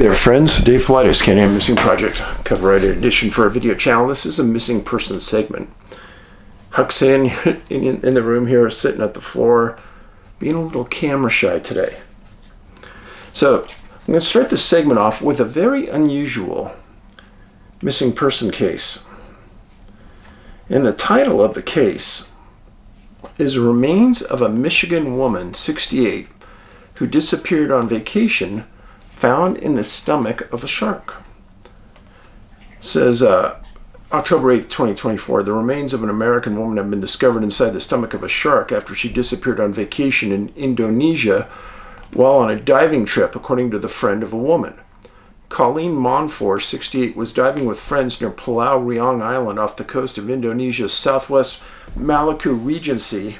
There, friends. Dave Paulides, CanAm Missing Project, cover writer edition for our video channel. This is a missing person segment. Huck's in the room here, sitting at the floor, being a little camera shy today. So I'm going to start this segment off with a very unusual missing person case. And the title of the case is Remains of a Michigan Woman, 68, who disappeared on vacation, found in the stomach of a shark. It says October 8th, 2024, the remains of an American woman have been discovered inside the stomach of a shark after she disappeared on vacation in Indonesia while on a diving trip, according to the friend of a woman. Colleen Monfort, 68, was diving with friends near Pulau Riang Island off the coast of Indonesia's southwest Maluku Regency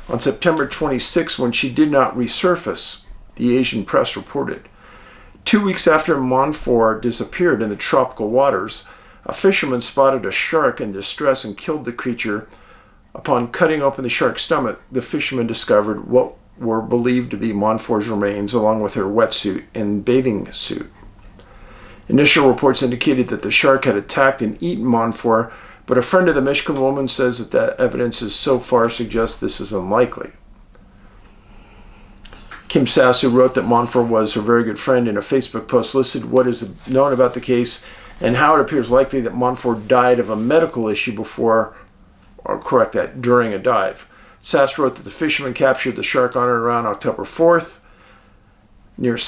on September 26 when she did not resurface, the Asian press reported. 2 weeks after Monfort disappeared in the tropical waters, a fisherman spotted a shark in distress and killed the creature. Upon cutting open the shark's stomach, the fisherman discovered what were believed to be Monfort's remains, along with her wetsuit and bathing suit. Initial reports indicated that the shark had attacked and eaten Monfort, but a friend of the Michigan woman says that the evidence is so far suggests this is unlikely. Kim Sass, who wrote that Monfort was her very good friend, in a Facebook post listed what is known about the case and how it appears likely that Monfort died of a medical issue during a dive. Sass wrote that the fisherman captured the shark on or around October 4th near the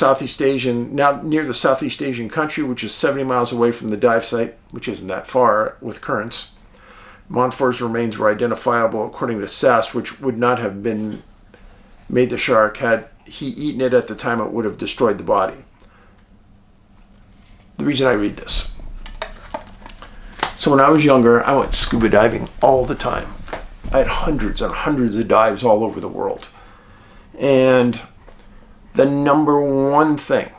Southeast Asian country, which is 70 miles away from the dive site, which isn't that far with currents. Monfort's remains were identifiable, according to Sass, which would not have been made the shark. Had he eaten it at the time, it would have destroyed the body. The reason I read this. So when I was younger, I went scuba diving all the time. I had hundreds and hundreds of dives all over the world. And the number one thing,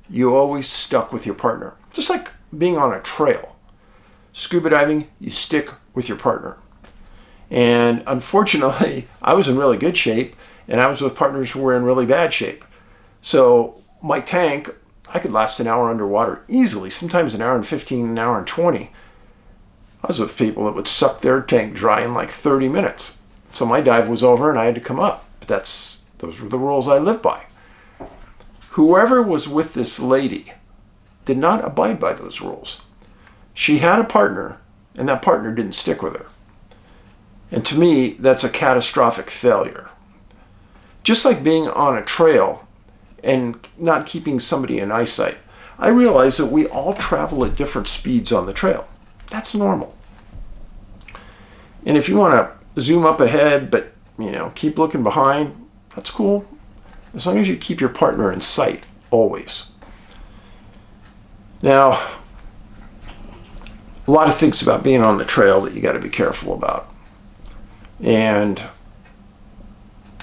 you always stuck with your partner. Just like being on a trail. Scuba diving, you stick with your partner. And unfortunately, I was in really good shape, and I was with partners who were in really bad shape. So my tank, I could last an hour underwater easily, sometimes an hour and 15, an hour and 20. I was with people that would suck their tank dry in like 30 minutes. So my dive was over and I had to come up. But those were the rules I lived by. Whoever was with this lady did not abide by those rules. She had a partner, and that partner didn't stick with her. And to me, that's a catastrophic failure. Just like being on a trail and not keeping somebody in eyesight. I realize that we all travel at different speeds on the trail. That's normal. And if you want to zoom up ahead, but keep looking behind, that's cool. As long as you keep your partner in sight, always. Now, a lot of things about being on the trail that you got to be careful about. And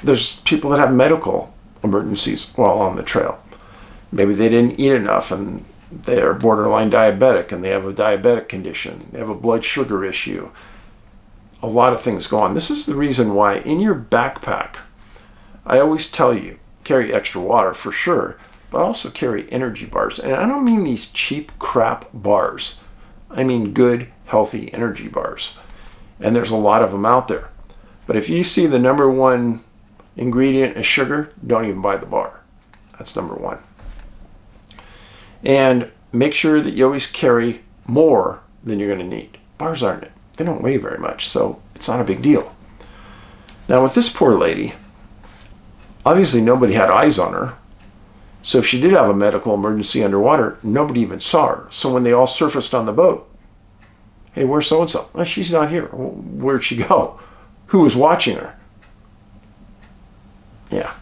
there's people that have medical emergencies while on the trail. Maybe they didn't eat enough and they're borderline diabetic and they have a diabetic condition. They have a blood sugar issue. A lot of things go on. This is the reason why in your backpack, I always tell you, carry extra water for sure, but also carry energy bars. And I don't mean these cheap crap bars. I mean good, healthy energy bars. And there's a lot of them out there. But if you see the number one ingredient is sugar, don't even buy the bar. That's number one. And make sure that you always carry more than you're going to need. Bars they don't weigh very much, so it's not a big deal. Now with this poor lady, obviously nobody had eyes on her. So if she did have a medical emergency underwater, nobody even saw her. So when they all surfaced on the boat, hey, where's so-and-so? Well, she's not here. Where'd she go? Who was watching her? Yeah,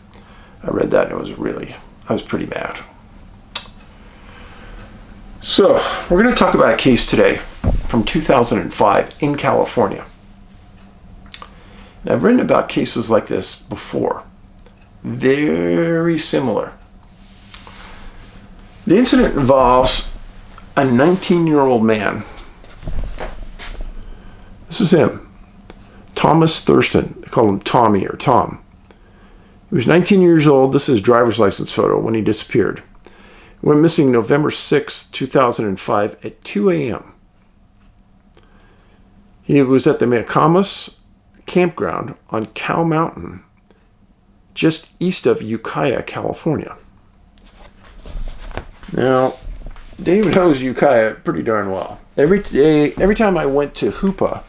I read that and I was pretty mad. So we're going to talk about a case today from 2005 in California. And I've written about cases like this before. Very similar. The incident involves a 19-year-old man. This is him. Thomas Thurston. They call him Tommy or Tom. He was 19 years old. This is his driver's license photo when he disappeared. He went missing November 6, 2005 at 2 a.m. He was at the Meacamas campground on Cow Mountain, just east of Ukiah, California. Now, David knows Ukiah pretty darn well. Every time I went to Hoopa,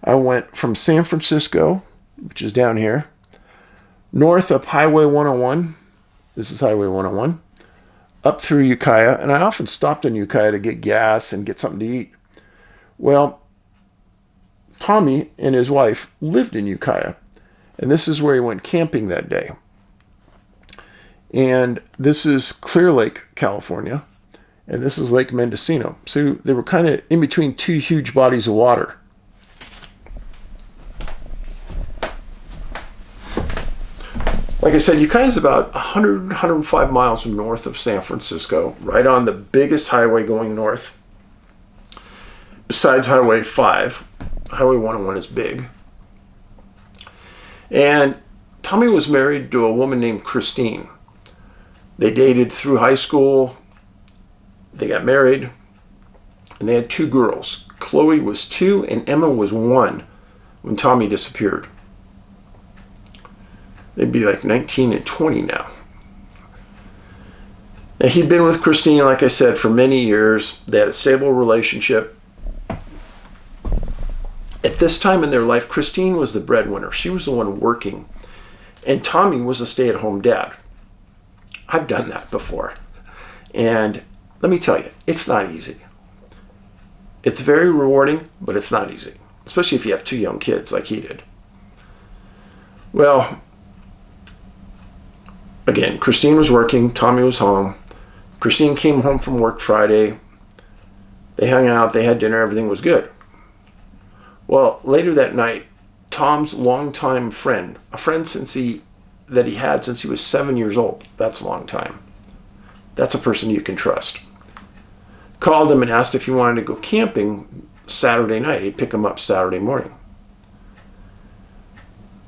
I went from San Francisco, which is down here, north up Highway 101. This is Highway 101. Up through Ukiah, and I often stopped in Ukiah to get gas and get something to eat. Well, Tommy and his wife lived in Ukiah, and this is where he went camping that day. And this is Clear Lake, California, and this is Lake Mendocino. So they were kind of in between two huge bodies of water. Like I said, Ukiah is about 105 miles north of San Francisco, right on the biggest highway going north. Besides Highway 5, Highway 101 is big. And Tommy was married to a woman named Christine. They dated through high school. They got married. And they had 2 girls. Chloe was 2 and Emma was 1 when Tommy disappeared. They'd be like 19 and 20 now. Now, he'd been with Christine, like I said, for many years. They had a stable relationship. At this time in their life, Christine was the breadwinner. She was the one working. And Tommy was a stay-at-home dad. I've done that before. And let me tell you, it's not easy. It's very rewarding, but it's not easy. Especially if you have 2 young kids like he did. Well, again, Christine was working. Tommy was home. Christine came home from work Friday. They hung out. They had dinner. Everything was good. Well, later that night, Tom's longtime friend, a friend that he had since he was 7 years old, that's a long time. That's a person you can trust. Called him and asked if he wanted to go camping Saturday night. He'd pick him up Saturday morning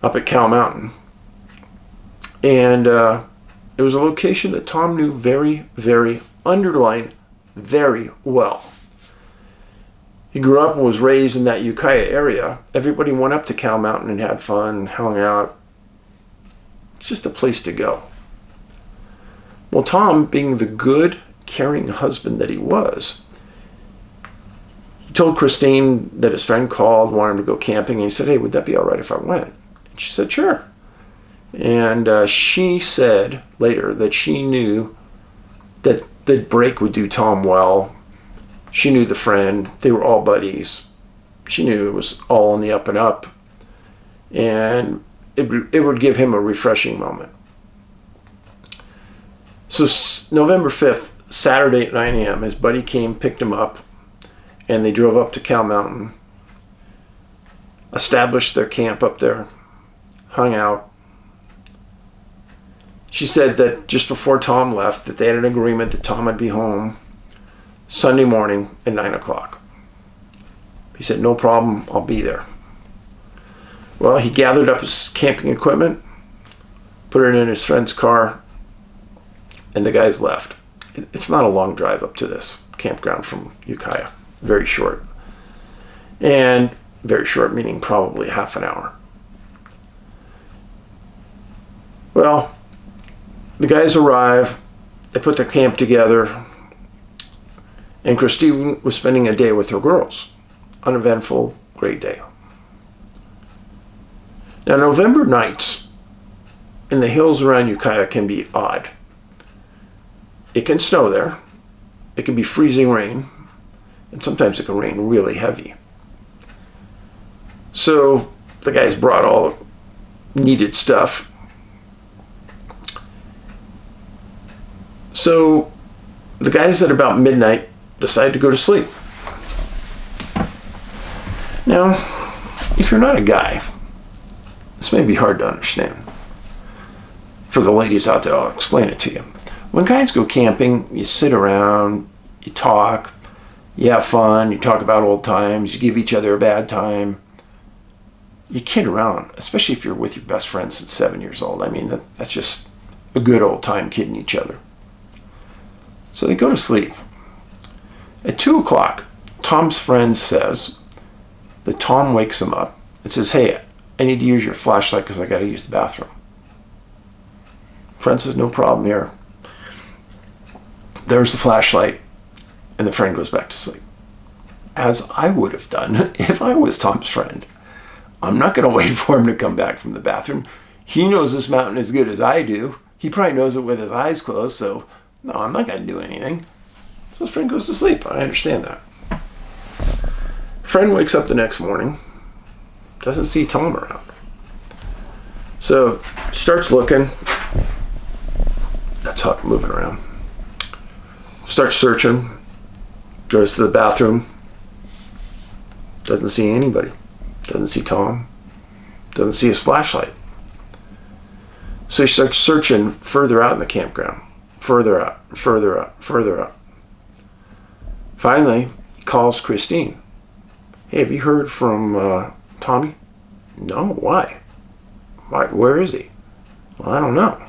up at Cow Mountain. And it was a location that Tom knew very, very, underline, very well. He grew up and was raised in that Ukiah area. Everybody went up to Cow Mountain and had fun, hung out. It's just a place to go. Well, Tom, being the good, caring husband that he was, he told Christine that his friend called, wanted him to go camping, and he said, "Hey, would that be all right if I went?" And she said, "Sure." And she said later that she knew that the break would do Tom well. She knew the friend. They were all buddies. She knew it was all on the up and up. And it would give him a refreshing moment. So November 5th, Saturday at 9 a.m., his buddy came, picked him up, and they drove up to Cow Mountain, established their camp up there, hung out. She said that just before Tom left, that they had an agreement that Tom would be home Sunday morning at 9 o'clock. He said, "No problem, I'll be there." Well, he gathered up his camping equipment, put it in his friend's car, and the guys left. It's not a long drive up to this campground from Ukiah. Very short. And very short meaning probably half an hour. Well, the guys arrive, they put their camp together, and Christine was spending a day with her girls. Uneventful, great day. Now, November nights in the hills around Ukiah can be odd. It can snow there. It can be freezing rain. And sometimes it can rain really heavy. So the guys brought all needed stuff. So the guys at about midnight decided to go to sleep. Now, if you're not a guy, this may be hard to understand. For the ladies out there, I'll explain it to you. When guys go camping, you sit around, you talk, you have fun, you talk about old times, you give each other a bad time. you kid around, especially if you're with your best friend since 7 years old. I mean, that's just a good old time kidding each other. So they go to sleep. At 2 o'clock, Tom's friend says that Tom wakes him up and says, hey, I need to use your flashlight because I got to use the bathroom. Friend says, no problem here. There's the flashlight, and the friend goes back to sleep. As I would have done if I was Tom's friend. I'm not going to wait for him to come back from the bathroom. He knows this mountain as good as I do. He probably knows it with his eyes closed, so no, I'm not going to do anything. So his friend goes to sleep. I understand that. Friend wakes up the next morning, doesn't see Tom around. So starts looking. That's Huck moving around. Starts searching. Goes to the bathroom. Doesn't see anybody. Doesn't see Tom. Doesn't see his flashlight. So he starts searching further out in the campground. Further out, further out, further out. Finally, he calls Christine. Hey, have you heard from Tommy? No, why? Where is he? Well, I don't know.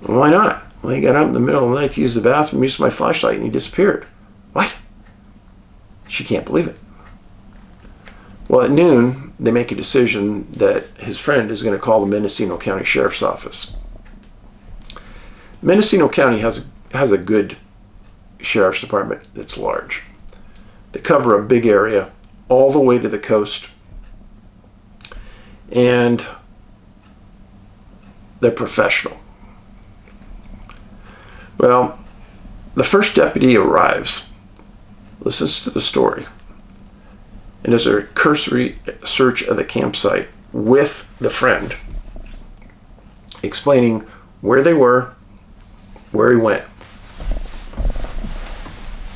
Well, why not? Well, he got up in the middle of the night to use the bathroom, used my flashlight, and he disappeared. What? She can't believe it. Well, at noon, they make a decision that his friend is going to call the Mendocino County Sheriff's Office. Mendocino County has a good sheriff's department that's large. They cover a big area all the way to the coast, and they're professional. Well, the first deputy arrives, listens to the story, and does a cursory search of the campsite with the friend, explaining where they were, where he went.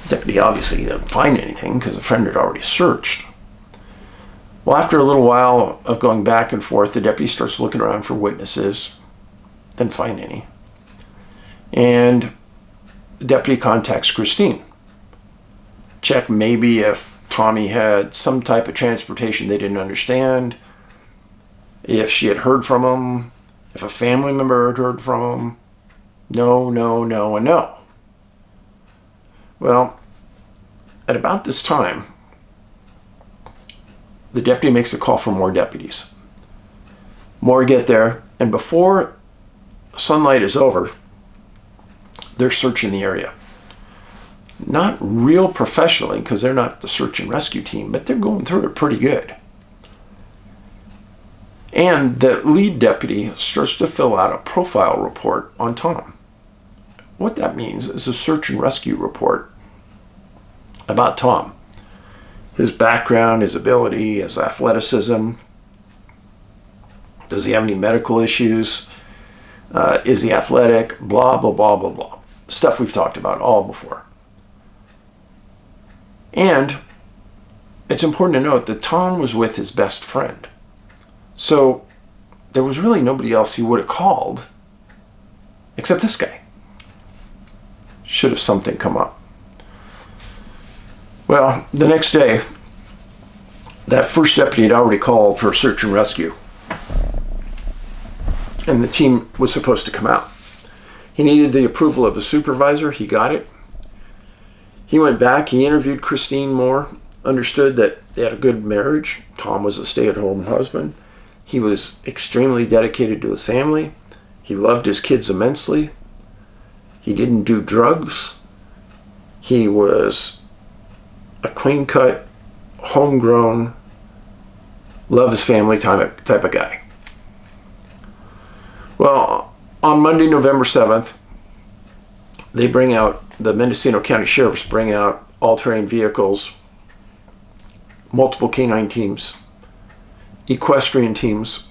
The deputy obviously didn't find anything because the friend had already searched. Well, after a little while of going back and forth, the deputy starts looking around for witnesses. Didn't find any. And the deputy contacts Christine. Check maybe if Tommy had some type of transportation they didn't understand, if she had heard from him, if a family member had heard from him. No, no, no, and no. Well, at about this time, the deputy makes a call for more deputies. More get there, and before sunlight is over, they're searching the area. Not real professionally, because they're not the search and rescue team, but they're going through it pretty good. And the lead deputy starts to fill out a profile report on Tom. What that means is a search and rescue report about Tom. His background, his ability, his athleticism. Does he have any medical issues? Is he athletic? Blah, blah, blah, blah, blah. Stuff we've talked about all before. And it's important to note that Tom was with his best friend. So there was really nobody else he would have called except this guy. Should have something come up. Well, the next day, that first deputy had already called for search and rescue. And the team was supposed to come out. He needed the approval of the supervisor. He got it. He went back. He interviewed Christine more, understood that they had a good marriage. Tom was a stay-at-home husband. He was extremely dedicated to his family. He loved his kids immensely. He didn't do drugs. He was a clean-cut, homegrown, love his family type of guy. Well, on Monday, November 7th, they bring out, the Mendocino County Sheriffs bring out all-terrain vehicles, multiple canine teams, equestrian teams,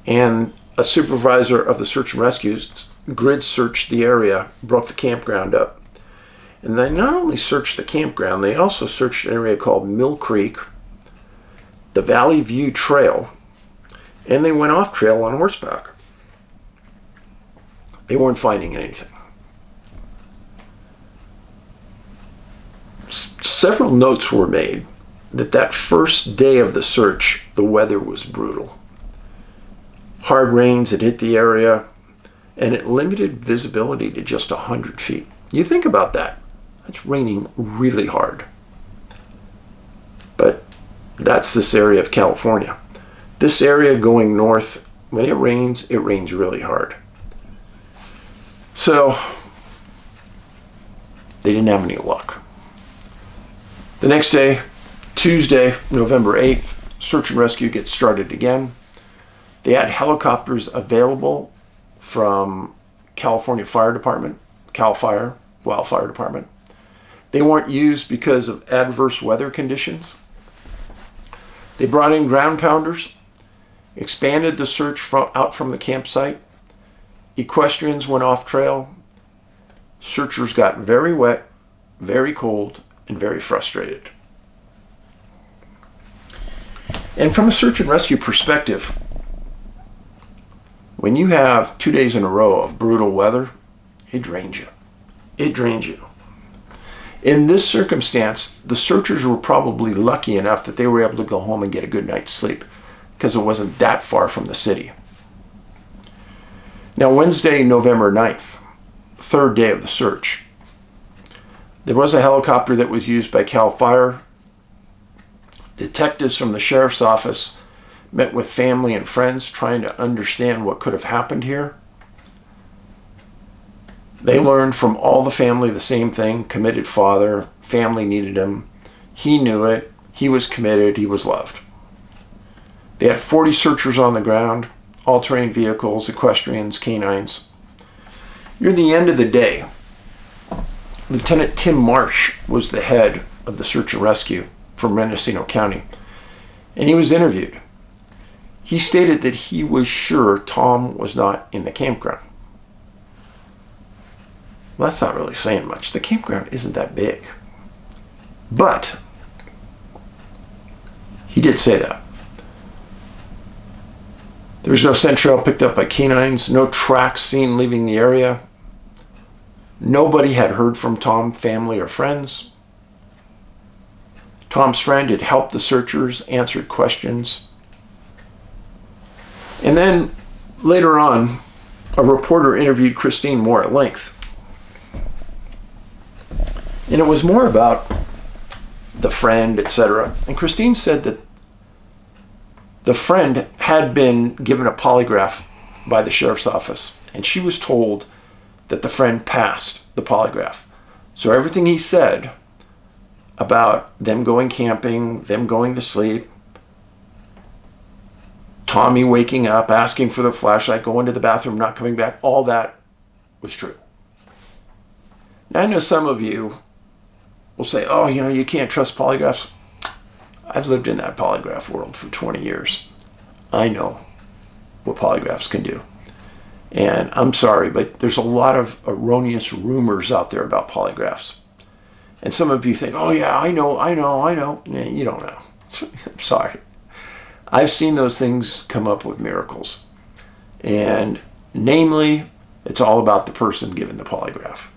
and a supervisor of the search and rescues grid searched the area, broke the campground up. And they not only searched the campground, they also searched an area called Mill Creek, the Valley View Trail, and they went off trail on horseback. They weren't finding anything. Several notes were made that first day of the search, the weather was brutal. Hard rains had hit the area, and it limited visibility to just 100 feet. You think about that. It's raining really hard. But that's this area of California. This area going north, when it rains really hard. So they didn't have any luck. The next day, Tuesday, November 8th, search and rescue gets started again. They had helicopters available from California Fire Department, CAL FIRE, Wildfire Department. They weren't used because of adverse weather conditions. They brought in ground pounders, expanded the search out from the campsite. Equestrians went off trail. Searchers got very wet, very cold, and very frustrated. And from a search and rescue perspective, when you have 2 days in a row of brutal weather, it drains you. It drains you. In this circumstance, the searchers were probably lucky enough that they were able to go home and get a good night's sleep because it wasn't that far from the city. Now, Wednesday, November 9th, third day of the search, there was a helicopter that was used by CAL FIRE. Detectives from the sheriff's office met with family and friends trying to understand what could have happened here. They learned from all the family the same thing: committed father, family needed him, he knew it, he was committed, he was loved. They had 40 searchers on the ground, all-terrain vehicles, equestrians, canines. Near the end of the day, Lieutenant Tim Marsh was the head of the search and rescue from Mendocino County, and he was interviewed. He stated that he was sure Tom was not in the campground. Well, that's not really saying much. The campground isn't that big. But he did say that. There was no scent trail picked up by canines, no tracks seen leaving the area. Nobody had heard from Tom, family, or friends. Tom's friend had helped the searchers, answered questions. And then later on, a reporter interviewed Christine more at length. And it was more about the friend, etc. And Christine said that the friend had been given a polygraph by the sheriff's office, and she was told that the friend passed the polygraph. So everything he said about them going camping, them going to sleep, Tommy waking up, asking for the flashlight, going to the bathroom, not coming back, all that was true. Now, I know some of you will say, oh, you can't trust polygraphs. I've lived in that polygraph world for 20 years. I know what polygraphs can do. And I'm sorry, but there's a lot of erroneous rumors out there about polygraphs. And some of you think, oh yeah, I know. You don't know. I'm sorry. I've seen those things come up with miracles. And namely, it's all about the person given the polygraph.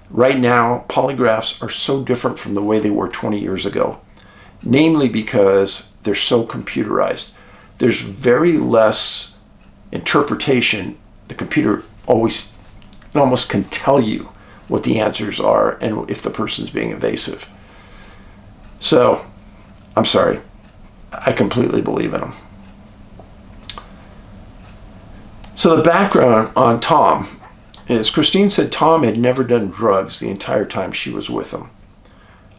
Right now, polygraphs are so different from the way they were 20 years ago. Namely because they're so computerized. There's very less interpretation. The computer almost can tell you what the answers are and if the person's being evasive. So, I'm sorry. I completely believe in them. So the background on Tom is Christine said Tom had never done drugs the entire time she was with him,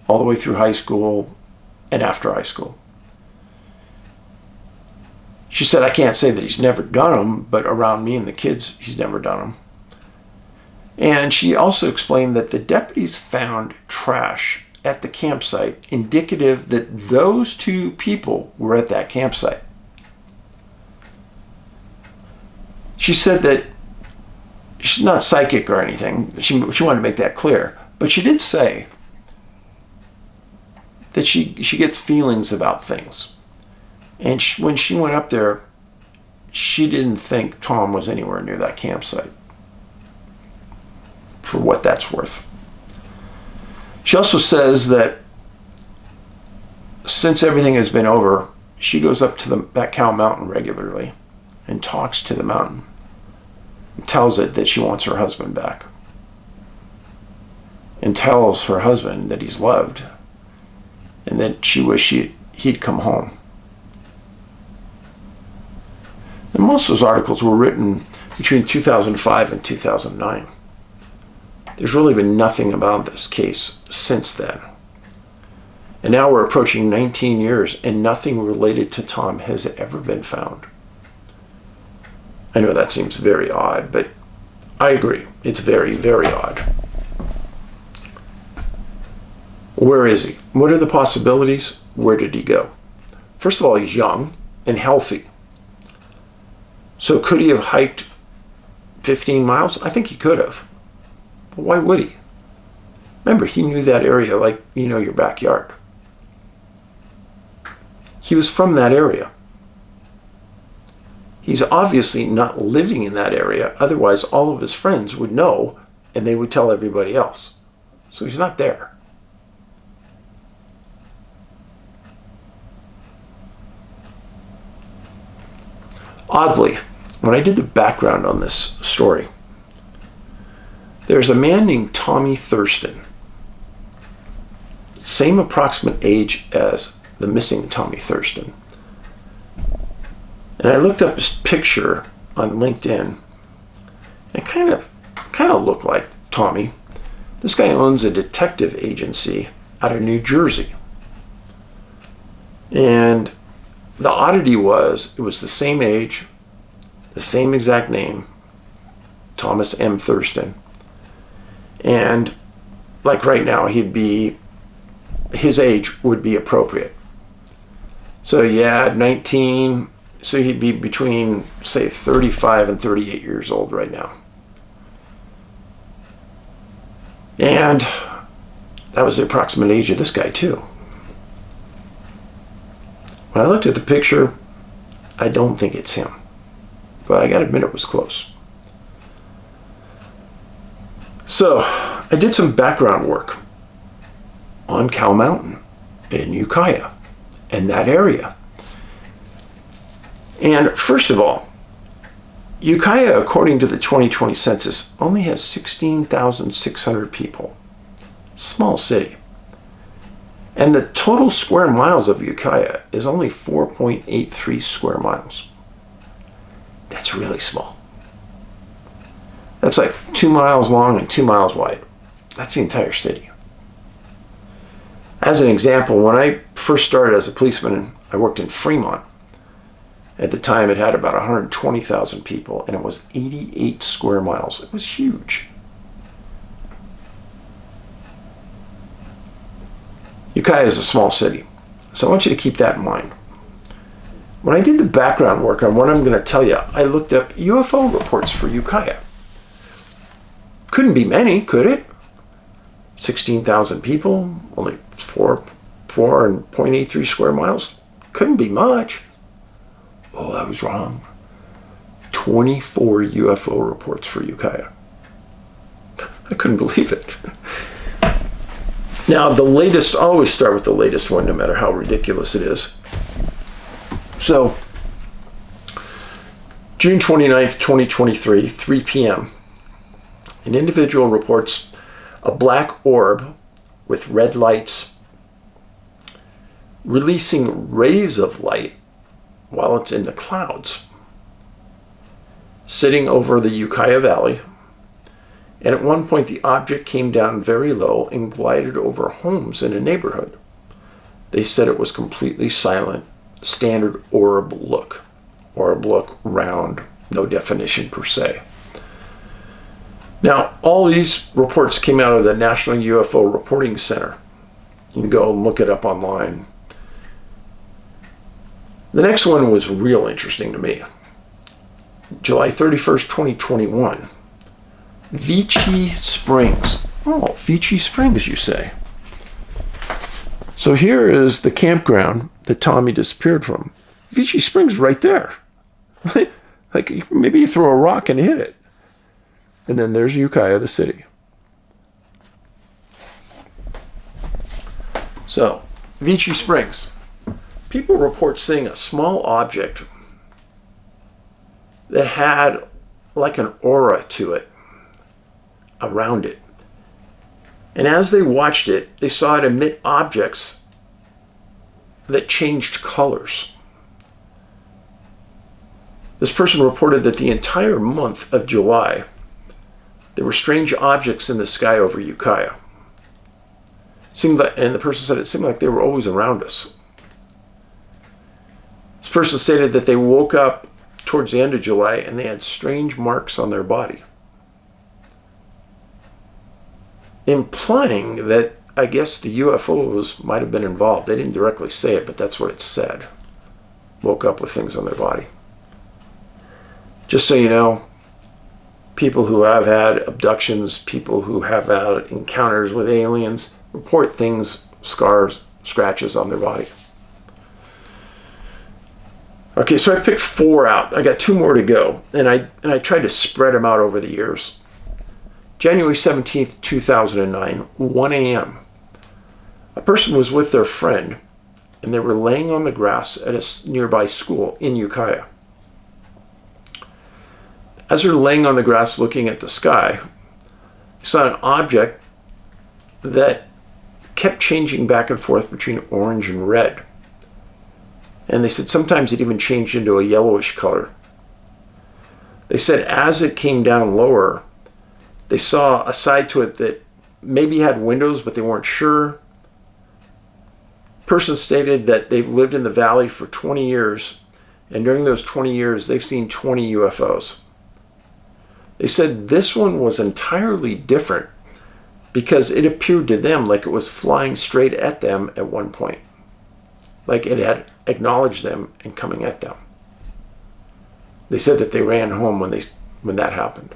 all the way through high school and after high school. She said, I can't say that he's never done them, but around me and the kids, he's never done them. And she also explained that the deputies found trash at the campsite indicative that those two people were at that campsite. She said that she's not psychic or anything. She wanted to make that clear. But she did say that she gets feelings about things. And when she went up there, she didn't think Tom was anywhere near that campsite, for what that's worth. She also says that since everything has been over, she goes up to that cow mountain regularly and talks to the mountain and tells it that she wants her husband back and tells her husband that he's loved and that she wished he'd come home. And most of those articles were written between 2005 and 2009. There's really been nothing about this case since then. And now we're approaching 19 years and nothing related to Tom has ever been found. I know that seems very odd, but I agree. It's very, very odd. Where is he? What are the possibilities? Where did he go? First of all, he's young and healthy. So could he have hiked 15 miles? I think he could have. But why would he? Remember, he knew that area like you know your backyard. He was from that area. He's obviously not living in that area, otherwise all of his friends would know and they would tell everybody else. So he's not there. Oddly, when I did the background on this story, there's a man named Tommy Thurston, same approximate age as the missing Tommy Thurston. And I looked up his picture on LinkedIn. It kind of looked like Tommy. This guy owns a detective agency out of New Jersey. And the oddity was, it was the same age, the same exact name, Thomas M. Thurston. And like right now, his age would be appropriate. So yeah, 19, so he'd be between, say, 35 and 38 years old right now. And that was the approximate age of this guy too. When I looked at the picture, I don't think it's him. But I gotta admit it was close. So I did some background work on Cow Mountain in Ukiah and that area. And first of all, Ukiah, according to the 2020 census, only has 16,600 people. Small city. And the total square miles of Ukiah is only 4.83 square miles. That's really small. That's like 2 miles long and 2 miles wide. That's the entire city. As an example, when I first started as a policeman, I worked in Fremont. At the time, it had about 120,000 people, and it was 88 square miles. It was huge. Ukiah is a small city, so I want you to keep that in mind. When I did the background work on what I'm going to tell you, I looked up UFO reports for Ukiah. Couldn't be many, could it? 16,000 people, only 4.83 square miles. Couldn't be much. Oh, I was wrong. 24 UFO reports for Ukiah. I couldn't believe it. Now, the latest, I always start with the latest one, no matter how ridiculous it is. So, June 29th, 2023, 3 p.m., an individual reports a black orb with red lights releasing rays of light while it's in the clouds, sitting over the Ukiah Valley. And at one point, the object came down very low and glided over homes in a neighborhood. They said it was completely silent, standard orb look. Orb look, round, no definition per se. Now, all these reports came out of the National UFO Reporting Center. You can go and look it up online. The next one was real interesting to me. July 31st, 2021. Vichy Springs. Oh, Vichy Springs, you say. So here is the campground that Tommy disappeared from. Vichy Springs right there. Like maybe you throw a rock and hit it. And then there's Ukiah, the city. So, Vichy Springs. People report seeing a small object that had like an aura to it, around it. And as they watched it, they saw it emit objects that changed colors. This person reported that the entire month of July, there were strange objects in the sky over Ukiah. And the person said it seemed like they were always around us. This person stated that they woke up towards the end of July and they had strange marks on their body, implying that I guess the UFOs might have been involved. They didn't directly say it, but that's what it said. Woke up with things on their body. Just so you know, people who have had abductions, people who have had encounters with aliens, report things, scars, scratches on their body. Okay, so I picked 4 out. I got 2 more to go, and I tried to spread them out over the years. January 17th, 2009, 1 a.m. A person was with their friend, and they were laying on the grass at a nearby school in Ukiah. As they're laying on the grass looking at the sky, they saw an object that kept changing back and forth between orange and red. And they said sometimes it even changed into a yellowish color. They said as it came down lower, they saw a side to it that maybe had windows, but they weren't sure. Person stated that they've lived in the valley for 20 years, and during those 20 years, they've seen 20 UFOs. They said this one was entirely different because it appeared to them like it was flying straight at them at one point, like it had acknowledged them and coming at them. They said that they ran home when that happened.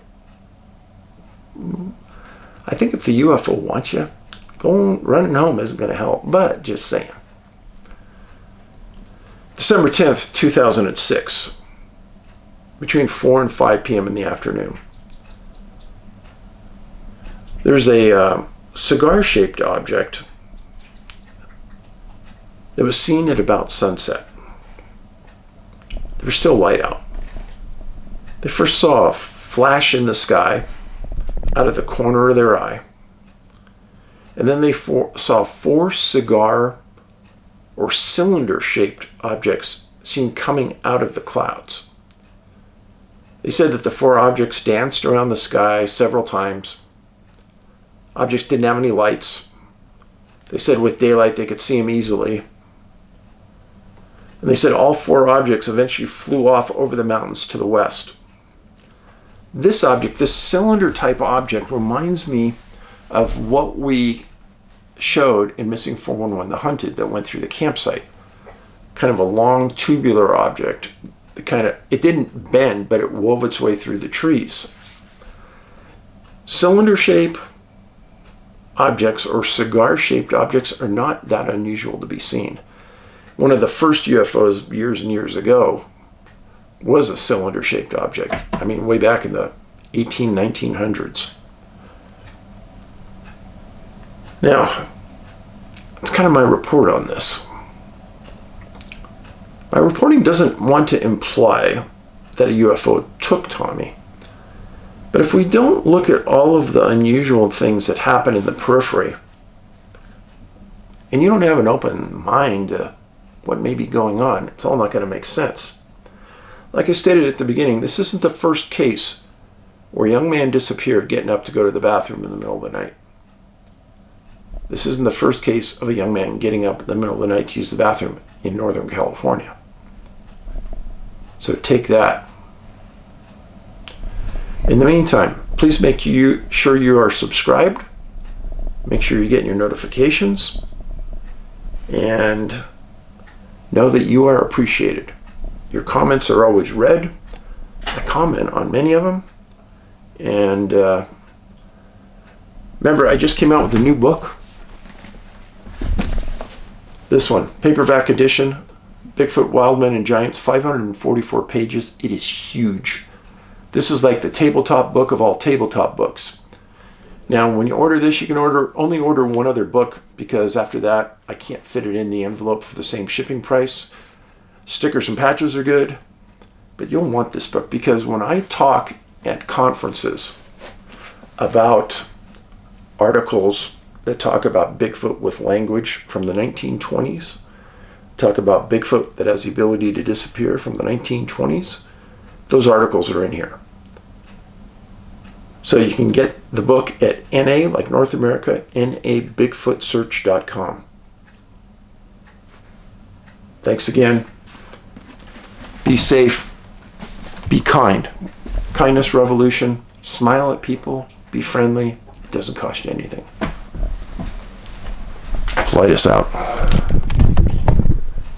I think if the UFO wants you, running home isn't going to help, but just saying. December 10th, 2006, between 4 and 5 p.m. in the afternoon. There's a cigar-shaped object that was seen at about sunset. There was still light out. They first saw a flash in the sky out of the corner of their eye. And then they saw 4 cigar or cylinder-shaped objects seen coming out of the clouds. They said that the 4 objects danced around the sky several times. Objects didn't have any lights. They said with daylight they could see them easily. And they said all 4 objects eventually flew off over the mountains to the west. This object, this cylinder-type object, reminds me of what we showed in Missing 411, the hunted that went through the campsite. Kind of a long tubular object. It didn't bend, but it wove its way through the trees. Cylinder-shaped objects or cigar-shaped objects are not that unusual to be seen. One of the first UFOs years and years ago was a cylinder-shaped object. I mean, way back in the 1900s. Now, that's kind of my report on this. My reporting doesn't want to imply that a UFO took Tommy. But if we don't look at all of the unusual things that happen in the periphery, and you don't have an open mind to what may be going on, it's all not going to make sense. Like I stated at the beginning, this isn't the first case where a young man disappeared getting up to go to the bathroom in the middle of the night. This isn't the first case of a young man getting up in the middle of the night to use the bathroom in Northern California. So take that. In the meantime, please make sure you are subscribed. Make sure you're getting your notifications. And know that you are appreciated. Your comments are always read. I comment on many of them. And remember, I just came out with a new book. This one, paperback edition, Bigfoot, Wildmen, and Giants, 544 pages. It is huge. This is like the tabletop book of all tabletop books. Now, when you order this, you can only order one other book, because after that, I can't fit it in the envelope for the same shipping price. Stickers and patches are good, but you'll want this book, because when I talk at conferences about articles that talk about Bigfoot with language from the 1920s, talk about Bigfoot that has the ability to disappear from the 1920s, those articles are in here. So you can get the book at NA, like North America, nabigfootsearch.com. Thanks again. Be safe. Be kind. Kindness revolution. Smile at people. Be friendly. It doesn't cost you anything. Paulides out.